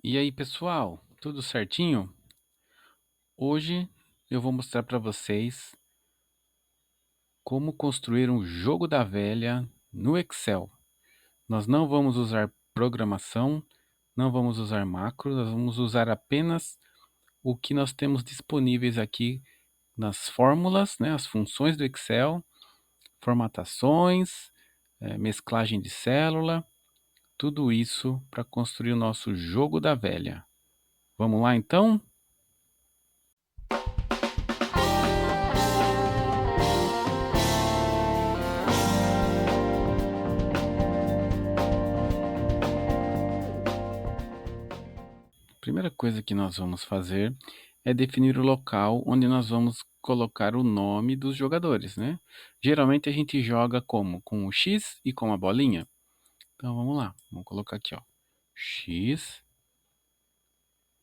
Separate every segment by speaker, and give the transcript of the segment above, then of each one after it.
Speaker 1: E aí, pessoal, tudo certinho? Hoje eu vou mostrar para vocês como construir um jogo da velha no Excel. Nós não vamos usar programação, não vamos usar macro, nós vamos usar apenas o que nós temos disponíveis aqui nas fórmulas, né, as funções do Excel, formatações, mesclagem de célula, tudo isso para construir o nosso jogo da velha. Vamos lá então? Primeira coisa que nós vamos fazer é definir o local onde nós vamos colocar o nome dos jogadores, né? Geralmente a gente joga como? Com o X e com a bolinha. Então vamos lá, vamos colocar aqui, ó, X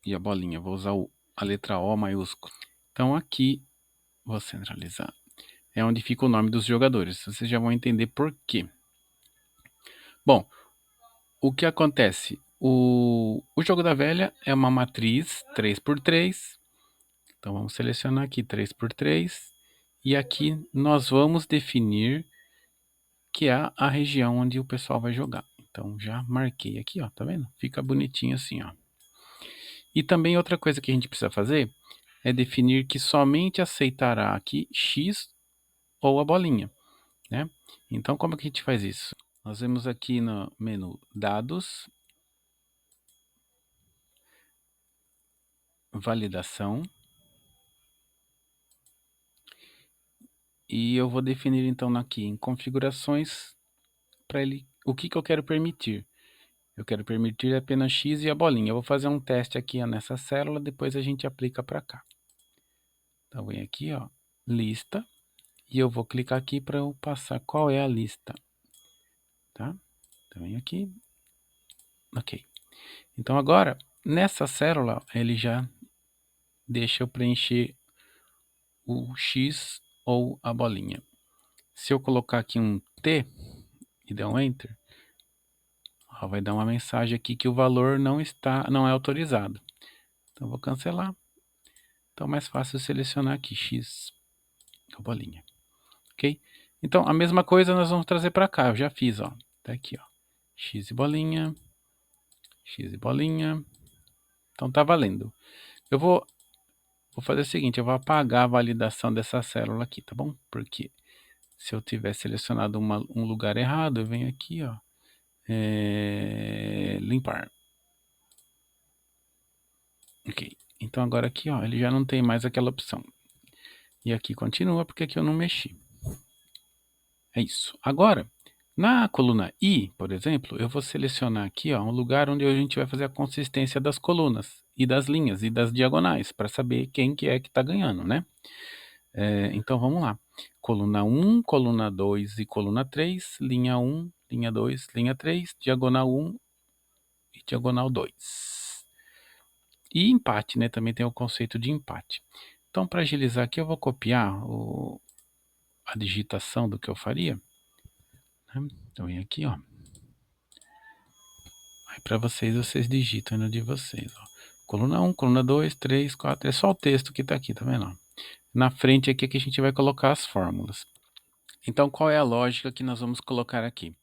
Speaker 1: e a bolinha. Vou usar a letra O maiúscula. Então aqui, vou centralizar, é onde fica o nome dos jogadores. Vocês já vão entender por quê. Bom, o que acontece? O jogo da velha é uma matriz 3x3. Então vamos selecionar aqui 3x3 e aqui nós vamos definir que é a região onde o pessoal vai jogar. Então já marquei aqui, ó, tá vendo? Fica bonitinho assim, ó. E também outra coisa que a gente precisa fazer é definir que somente aceitará aqui X ou a bolinha, né? Então como é que a gente faz isso? Nós vemos aqui no menu Dados, Validação, e eu vou definir então aqui em Configurações para ele o que eu quero permitir. Eu quero permitir apenas X e a bolinha. Eu vou fazer um teste aqui nessa célula, depois a gente aplica para cá. Então, vem aqui, ó, lista, e eu vou clicar aqui para eu passar qual é a lista, tá? Então, vem aqui, ok. Então, agora, nessa célula, ele já deixa eu preencher o X ou a bolinha. Se eu colocar aqui um T e der um Enter, ó, vai dar uma mensagem aqui que o valor não é autorizado. Então, vou cancelar. Então, mais fácil selecionar aqui X, a bolinha, ok? Então, a mesma coisa nós vamos trazer para cá, eu já fiz, ó, tá aqui, ó, X e bolinha, X e bolinha, então tá valendo. Eu vou fazer o seguinte, eu vou apagar a validação dessa célula aqui, tá bom? Porque se eu tiver selecionado um lugar errado, eu venho aqui, ó, limpar. Ok, então agora aqui, ó, ele já não tem mais aquela opção. E aqui continua, porque aqui eu não mexi. É isso. Agora, na coluna I, por exemplo, eu vou selecionar aqui, ó, um lugar onde a gente vai fazer a consistência das colunas e das linhas e das diagonais, para saber quem que é que está ganhando, né? Então, vamos lá. Coluna 1, coluna 2 e coluna 3, linha 1, linha 2, linha 3, diagonal 1 e diagonal 2. E empate, né? Também tem o conceito de empate. Então, para agilizar aqui, eu vou copiar a digitação do que eu faria, né? Então, vem aqui, ó. Aí para vocês digitam no de vocês, ó. Coluna 1, coluna 2, 3, 4, é só o texto que está aqui, tá vendo? Na frente aqui que a gente vai colocar as fórmulas. Então, qual é a lógica que nós vamos colocar aqui?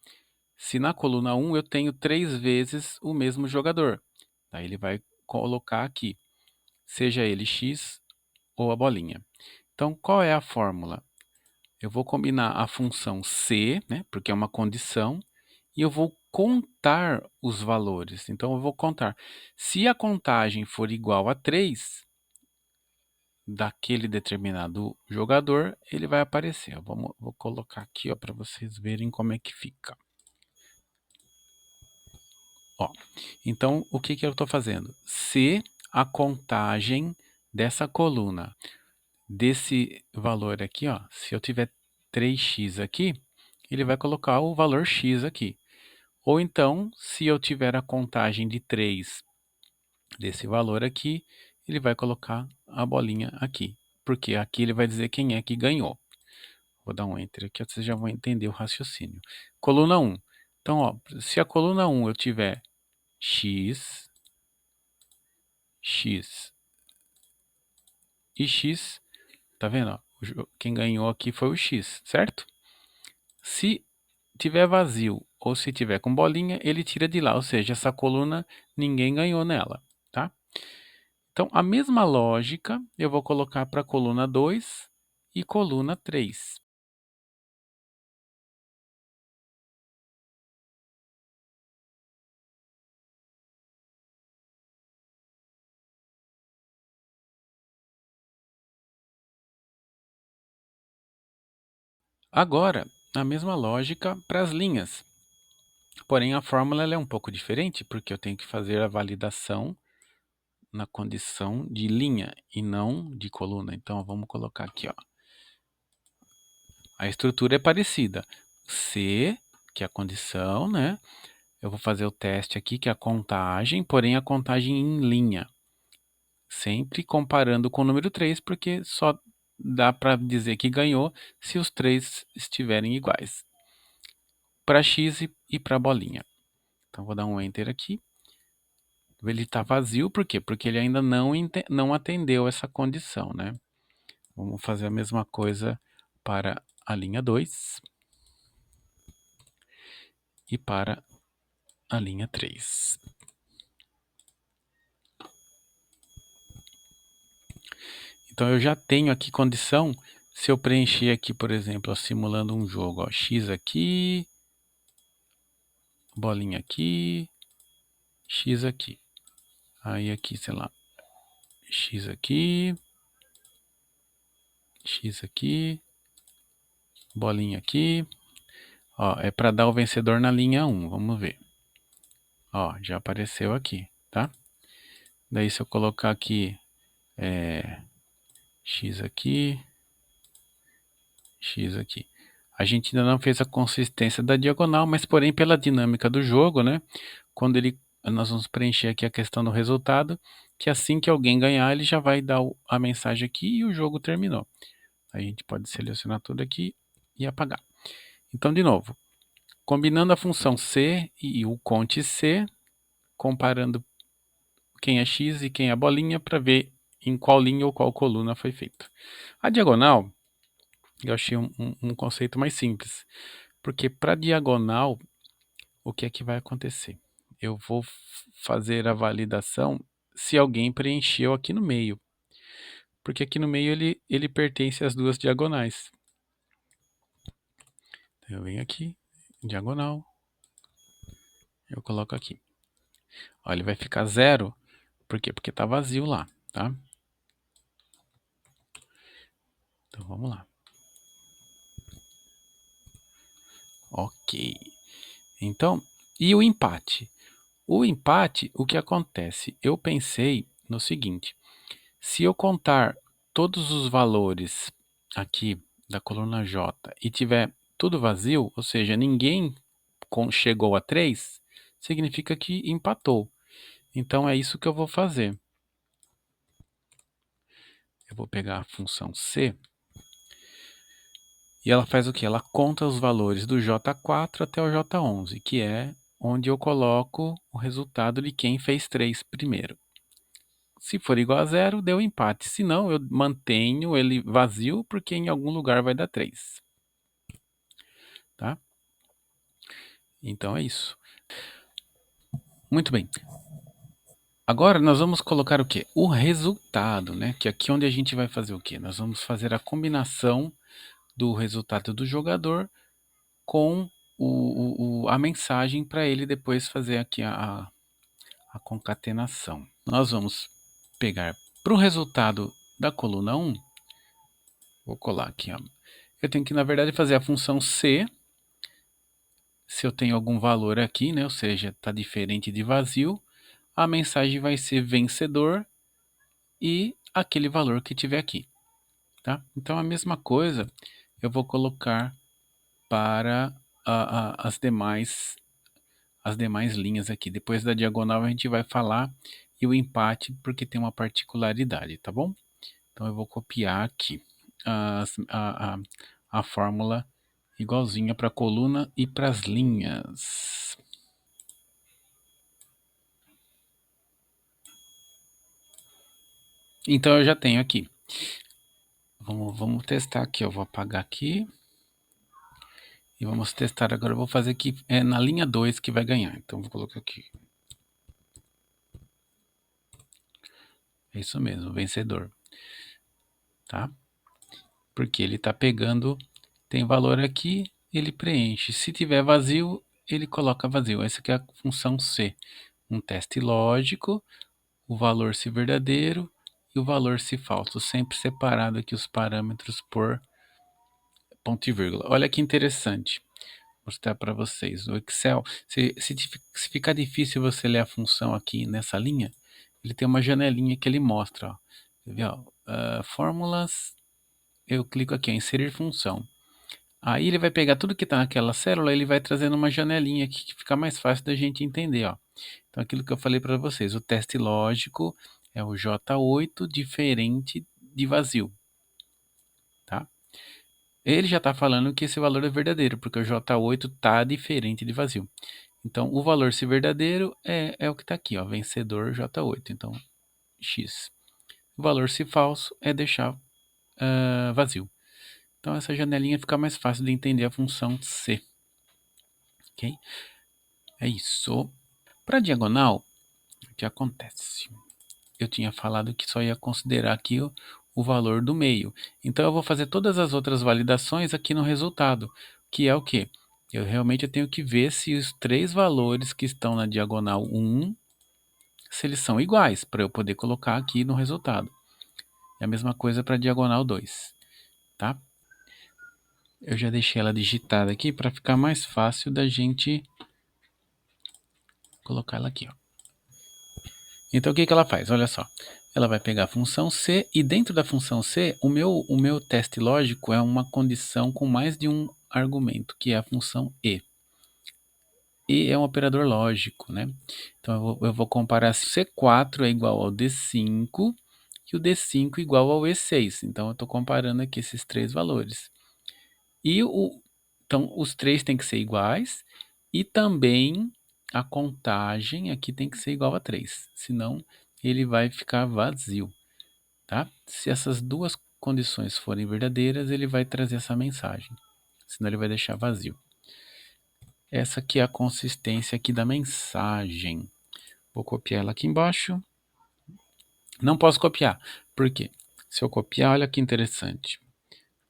Speaker 1: Se na coluna 1 eu tenho 3 vezes o mesmo jogador, aí ele vai colocar aqui, seja ele X ou a bolinha. Então, qual é a fórmula? Eu vou combinar a função C, né, porque é uma condição, e eu vou contar os valores. Então, eu vou contar. Se a contagem for igual a 3 daquele determinado jogador, ele vai aparecer. Vou colocar aqui para vocês verem como é que fica. Ó, então, o que eu estou fazendo? Se a contagem dessa coluna, desse valor aqui, ó, se eu tiver 3x aqui, ele vai colocar o valor x aqui. Ou então, se eu tiver a contagem de 3 desse valor aqui, ele vai colocar a bolinha aqui. Porque aqui ele vai dizer quem é que ganhou. Vou dar um Enter aqui, vocês já vão entender o raciocínio. Coluna 1. Então, ó, se a coluna 1 eu tiver x, x e x, tá vendo? Ó? Quem ganhou aqui foi o x, certo? Se tiver vazio ou se tiver com bolinha, ele tira de lá, ou seja, essa coluna ninguém ganhou nela, tá? Então, a mesma lógica eu vou colocar para a coluna 2 e coluna 3. Agora, a mesma lógica para as linhas. Porém, a fórmula ela é um pouco diferente, porque eu tenho que fazer a validação na condição de linha e não de coluna. Então, vamos colocar aqui, ó. A estrutura é parecida. C, que é a condição, né? Eu vou fazer o teste aqui, que é a contagem, porém a contagem em linha. Sempre comparando com o número 3, porque só dá para dizer que ganhou se os três estiverem iguais. Para x e para a bolinha. Então, vou dar um Enter aqui. Ele está vazio, por quê? Porque ele ainda não atendeu essa condição, né? Vamos fazer a mesma coisa para a linha 2 e para a linha 3. Então, eu já tenho aqui condição, se eu preencher aqui, por exemplo, ó, simulando um jogo, ó, x aqui, bolinha aqui, x aqui. Aí aqui, sei lá, x aqui, x aqui, bolinha aqui. Ó, é para dar o vencedor na linha 1, vamos ver. Ó, já apareceu aqui, tá? Daí se eu colocar aqui x aqui, x aqui. A gente ainda não fez a consistência da diagonal, mas porém pela dinâmica do jogo, né? Quando nós vamos preencher aqui a questão do resultado, que assim que alguém ganhar, ele já vai dar a mensagem aqui e o jogo terminou. A gente pode selecionar tudo aqui e apagar. Então, de novo, combinando a função C e o conte C, comparando quem é x e quem é a bolinha para ver em qual linha ou qual coluna foi feito. A diagonal, eu achei um conceito mais simples, porque para diagonal, o que é que vai acontecer? Eu vou fazer a validação se alguém preencheu aqui no meio, porque aqui no meio ele pertence às duas diagonais. Eu venho aqui, diagonal, eu coloco aqui. Ó, ele vai ficar 0, por quê? Porque está vazio lá, tá? Então vamos lá. Ok. Então, e o empate? O empate, o que acontece? Eu pensei no seguinte: se eu contar todos os valores aqui da coluna J e tiver tudo vazio, ou seja, ninguém chegou a 3, significa que empatou. Então é isso que eu vou fazer. Eu vou pegar a função C e ela faz o que? Ela conta os valores do J4 até o J11, que é onde eu coloco o resultado de quem fez 3 primeiro. Se for igual a 0, deu empate. Se não, eu mantenho ele vazio, porque em algum lugar vai dar 3. Tá? Então é isso. Muito bem. Agora nós vamos colocar o quê? O resultado, né? Que aqui é onde a gente vai fazer o quê? Nós vamos fazer a combinação do resultado do jogador com a mensagem para ele depois fazer aqui a concatenação. Nós vamos pegar para o resultado da coluna 1, vou colar aqui, ó. Eu tenho que, na verdade, fazer a função C, se eu tenho algum valor aqui, né? Ou seja, está diferente de vazio, a mensagem vai ser vencedor e aquele valor que tiver aqui, tá? Então, a mesma coisa eu vou colocar para as demais linhas aqui. Depois da diagonal a gente vai falar e o empate porque tem uma particularidade, tá bom? Então eu vou copiar aqui a fórmula igualzinha para a coluna e para as linhas. Então eu já tenho aqui. Vamos testar aqui, eu vou apagar aqui. E vamos testar agora, eu vou fazer aqui, na linha 2 que vai ganhar. Então vou colocar aqui. É isso mesmo, vencedor. Tá? Porque ele está pegando, tem valor aqui, ele preenche. Se tiver vazio, ele coloca vazio. Essa aqui é a função C. Um teste lógico, o valor se verdadeiro e o valor se falso. Sempre separado aqui os parâmetros por ponto e vírgula. Olha que interessante. Vou mostrar para vocês. O Excel, se ficar difícil você ler a função aqui nessa linha, ele tem uma janelinha que ele mostra. Ó. Você vê, ó, fórmulas, eu clico aqui, inserir função. Aí ele vai pegar tudo que está naquela célula, ele vai trazendo uma janelinha aqui que fica mais fácil da gente entender. Ó. Então aquilo que eu falei para vocês, o teste lógico é o J8 diferente de vazio. Tá? Ele já está falando que esse valor é verdadeiro, porque o J8 está diferente de vazio. Então, o valor se verdadeiro é o que está aqui, ó, vencedor J8. Então, X. O valor se falso é deixar vazio. Então, essa janelinha fica mais fácil de entender a função C. Ok? É isso. Para diagonal, o que acontece? Eu tinha falado que só ia considerar aqui o valor do meio. Então, eu vou fazer todas as outras validações aqui no resultado, que é o quê? Eu realmente tenho que ver se os três valores que estão na diagonal 1, se eles são iguais, para eu poder colocar aqui no resultado. É a mesma coisa para a diagonal 2, tá? Eu já deixei ela digitada aqui para ficar mais fácil da gente colocar ela aqui, ó. Então, o que ela faz? Olha só. Ela vai pegar a função C e dentro da função C, o meu teste lógico é uma condição com mais de um argumento, que é a função E. E é um operador lógico, né? Então, eu vou comparar se o C4 é igual ao D5 e o D5 igual ao E6. Então, eu estou comparando aqui esses três valores. Então, os três têm que ser iguais e também a contagem aqui tem que ser igual a 3, senão ele vai ficar vazio, tá? Se essas duas condições forem verdadeiras, ele vai trazer essa mensagem, senão ele vai deixar vazio. Essa aqui é a consistência aqui da mensagem. Vou copiar ela aqui embaixo. Não posso copiar, por quê? Se eu copiar, olha que interessante.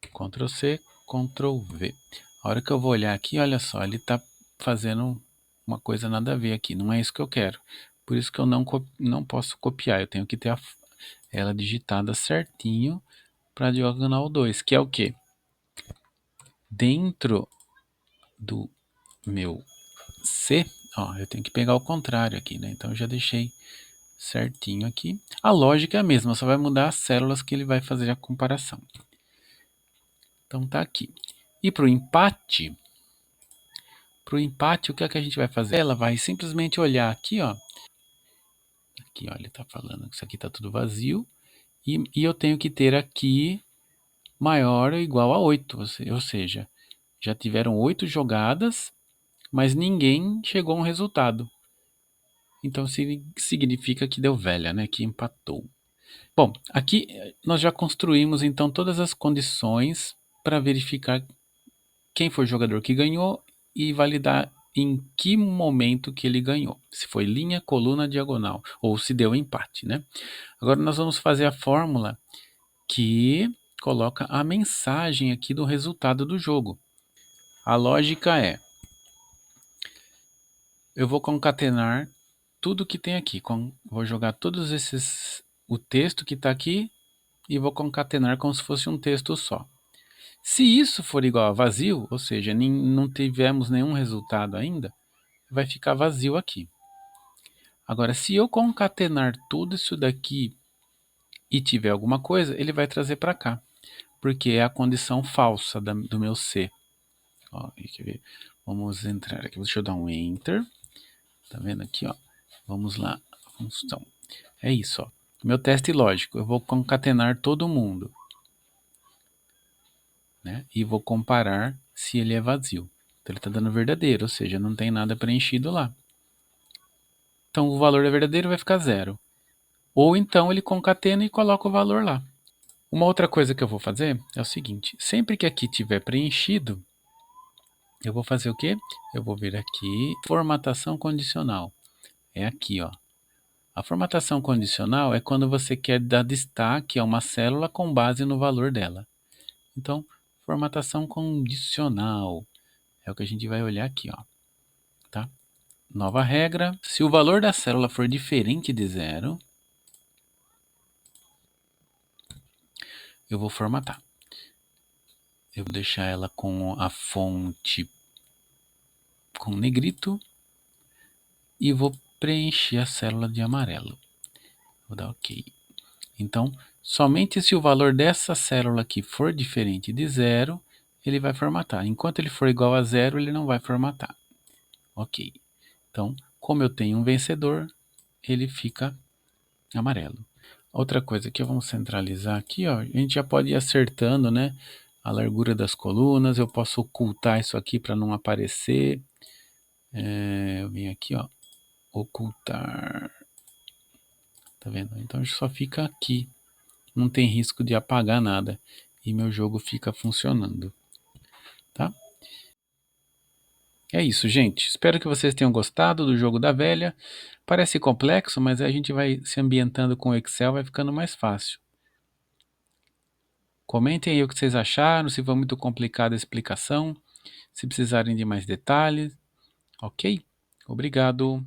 Speaker 1: Ctrl C, Ctrl V. A hora que eu vou olhar aqui, olha só, ele está fazendo uma coisa nada a ver aqui. Não é isso que eu quero. Por isso que eu não posso copiar. Eu tenho que ter ela digitada certinho para a diagonal 2, que é o quê? Dentro do meu C, ó, eu tenho que pegar o contrário aqui, né? Então eu já deixei certinho aqui. A lógica é a mesma, só vai mudar as células que ele vai fazer a comparação. Então tá aqui. E para o empate, o que é que a gente vai fazer? Ela vai simplesmente olhar aqui, ó. Aqui, ó, ele está falando que isso aqui está tudo vazio. E eu tenho que ter aqui maior ou igual a 8. Ou seja, já tiveram 8 jogadas, mas ninguém chegou a um resultado. Então significa que deu velha, né? Que empatou. Bom, aqui nós já construímos então todas as condições para verificar quem foi o jogador que ganhou e validar em que momento que ele ganhou. Se foi linha, coluna, diagonal, ou se deu empate, né? Agora nós vamos fazer a fórmula que coloca a mensagem aqui do resultado do jogo. A lógica é, eu vou concatenar tudo que tem aqui. Vou jogar todos esses, o texto que está aqui e vou concatenar como se fosse um texto só. Se isso for igual a vazio, ou seja, não tivemos nenhum resultado ainda, vai ficar vazio aqui. Agora, se eu concatenar tudo isso daqui e tiver alguma coisa, ele vai trazer para cá, porque é a condição falsa do meu C. Ó, quer ver? Vamos entrar aqui, deixa eu dar um Enter. Tá vendo aqui, ó? Vamos lá, função. É isso, ó. Meu teste lógico, eu vou concatenar todo mundo, né? E vou comparar se ele é vazio. Então ele está dando verdadeiro, ou seja, não tem nada preenchido lá. Então o valor é verdadeiro, vai ficar 0. Ou então ele concatena e coloca o valor lá. Uma outra coisa que eu vou fazer é o seguinte, sempre que aqui tiver preenchido, eu vou fazer o quê? Eu vou vir aqui, formatação condicional. É aqui, ó. A formatação condicional é quando você quer dar destaque a uma célula com base no valor dela. Então, formatação condicional é o que a gente vai olhar aqui, ó. Tá? Nova regra, se o valor da célula for diferente de zero, eu vou formatar. Eu vou deixar ela com a fonte com negrito e vou preencher a célula de amarelo. Vou dar OK. Então, somente se o valor dessa célula aqui for diferente de zero, ele vai formatar. Enquanto ele for igual a zero, ele não vai formatar. OK. Então, como eu tenho um vencedor, ele fica amarelo. Outra coisa que vamos centralizar aqui, ó, a gente já pode ir acertando, né, a largura das colunas. Eu posso ocultar isso aqui para não aparecer. Eu venho aqui, ó, ocultar. Tá vendo? Então só fica aqui. Não tem risco de apagar nada. E meu jogo fica funcionando. Tá? É isso, gente. Espero que vocês tenham gostado do jogo da velha. Parece complexo, mas a gente vai se ambientando com o Excel, vai ficando mais fácil. Comentem aí o que vocês acharam, se foi muito complicada a explicação, se precisarem de mais detalhes. Ok? Obrigado.